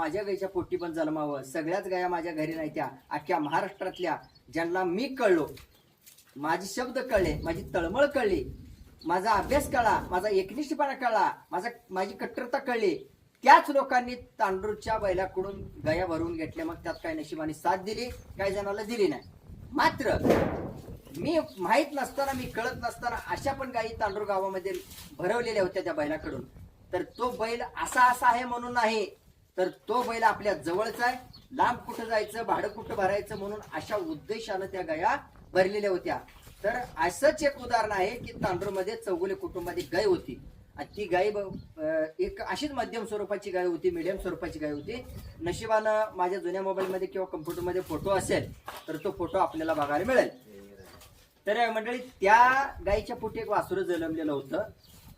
माझ्या गायीच्या पोटी पण जन्मावं. सगळ्याच गाया माझ्या घरी नाही, त्या अख्ख्या महाराष्ट्रातल्या ज्यांना मी कळलो, माझे शब्द कळले, माझी तळमळ कळली, माझा अभ्यास कळला, माझा एकनिष्ठपणा कळला, माझी कट्टरता कळली, त्याच लोकांनी तांडूरच्या बैलाकडून गाया भरवून घेतल्या. मग त्यात काही नशिबाने साथ दिली, काही जणांना दिली नाही. मात्र मी माहित नसताना, मी कळत नसताना अशा पण गायी तांडूर गावामध्ये भरवलेल्या होत्या त्या बैलाकडून. तर तो बैल असा आहे म्हणून नाही, तर तो बैल आपल्या जवळचा आहे, लांब कुठं जायचं, भाडं कुठं भरायचं म्हणून अशा उद्देशानं त्या गाया भरलेल्या होत्या. तर असंच एक उदाहरण आहे की तांडूरमध्ये चौगुले कुटुंबाची गाय होती. आणि ती गाय एक अशीच मध्यम स्वरूपाची गाय होती, मीडियम स्वरूपाची गाय होती. नशिबानं माझ्या जुन्या मोबाईलमध्ये किंवा कम्प्युटरमध्ये फोटो असेल तर तो फोटो आपल्याला बघायला मिळेल. तर मंडळी, त्या गायीच्या पोटी एक वासरू जन्मलेलं होतं.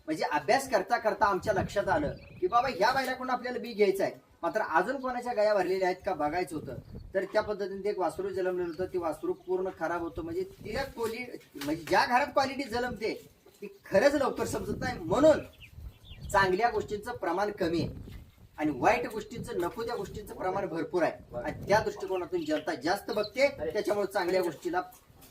म्हणजे अभ्यास करता करता आमच्या लक्षात आलं की बाबा ह्या बैलाकडून आपल्याला बी घ्यायचं आहे, मात्र अजून कोणाच्या गाया भरलेल्या आहेत का बघायचं होतं. तर त्या पद्धतीने एक वासरू जन्मलेलं होतं. ती वासरू पूर्ण खराब होतं. म्हणजे तिला म्हणजे ज्या घरात क्वालिटी जन्मते ती खरंच लवकर समजत नाही. म्हणून चांगल्या गोष्टींचं प्रमाण कमी आहे आणि वाईट गोष्टींचं, नको त्या गोष्टींचं प्रमाण भरपूर आहे. आणि त्या दृष्टिकोनातून जनता जास्त बघते, त्याच्यामुळे चांगल्या गोष्टीला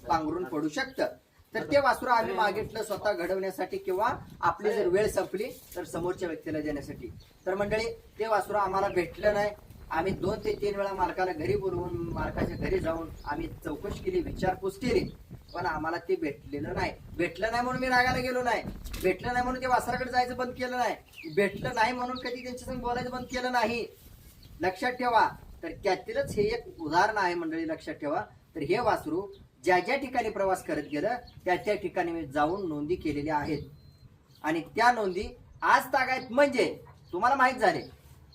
पांघरून पडू शकतं. तर ते वासरू आम्ही मागितलं स्वतः घडवण्यासाठी किंवा आपली जर वेळ संपली तर समोरच्या व्यक्तीला देण्यासाठी. तर मंडळी, ते वासरू आम्हाला भेटलं नाही. आम्ही 2 ते 3 वेळा मालकाला घरी बोलवून, मालकाच्या घरी जाऊन आम्ही चौकशी केली, विचारपूस केली, पण आम्हाला ते भेटलेलं नाही. भेटलं नाही म्हणून मी रागाला गेलो नाही, भेटलं नाही म्हणून ते वासराकडे जायचं बंद केलं नाही, भेटलं नाही म्हणून कधी त्यांच्या संग बोलायचं बंद केलं नाही. लक्षात ठेवा. तर त्यातीलच हे एक उदाहरण आहे मंडळी, लक्षात ठेवा. तर हे वासरू ज्या ज्या ठिकाणी प्रवास करत गेलं त्या त्या ठिकाणी मी जाऊन नोंदी केलेल्या आहेत. आणि त्या नोंदी आज तागायत. म्हणजे तुम्हाला माहित झाले,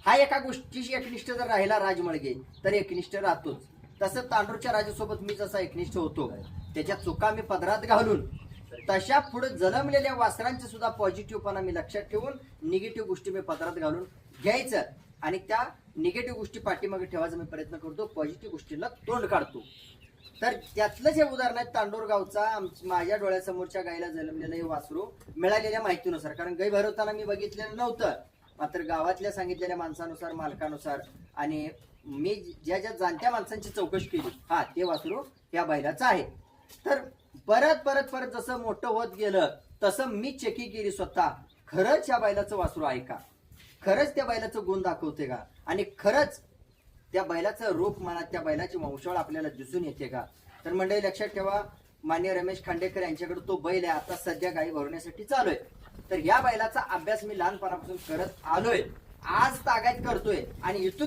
हा एका गोष्टीशी एकनिष्ठ जर राहिला राजमळगे तर एकनिष्ठ राहतोच. तसं तांडूरच्या राजासोबत मी जसा एकनिष्ठ होतो, त्याच्या चुका मी पदरात घालून तशा पुढे जन्मलेल्या वासरांचे सुद्धा पॉझिटिव्हपणा मी लक्षात ठेवून निगेटिव्ह गोष्टी मी पदरात घालून घ्यायचं आणि त्या निगेटिव्ह गोष्टी पाठीमागे ठेवायचा मी प्रयत्न करतो, पॉझिटिव्ह गोष्टीला तोंड काढतो. तर त्यातलंच हे उदाहरण आहे तांडूर गावचा माझ्या डोळ्यासमोरच्या गायला जन्मलेलं हे वासरू मिळालेल्या माहितीनुसार. कारण गाय भरवताना मी बघितलेलं नव्हतं, मात्र गावातल्या सांगितलेल्या माणसानुसार, मालकानुसार आणि मी ज्या ज्या जाणत्या माणसांची चौकशी केली, हा ते वासरू त्या बैलाचं आहे. तर परत परत परत जसं मोठं होत गेलं तसं मी चेकी केली स्वतः, खरंच या बैलाचं वासरू आहे का, खरंच त्या बैलाचं गुण दाखवते का, आणि खरंच त्या बैलाचं रूप म्हणा, त्या बैलाची वंशावळ आपल्याला दिसून येते का. तर मंडळी लक्षात ठेवा, मान्य रमेश खांडेकर यांच्याकडे तो बैल आहे, आता सध्या गायी भरवण्यासाठी चालू आहे. तर या बैलाचा अभ्यास मी लहानपणापासून करत आलोय, आज तागायत करतोय आणि इथून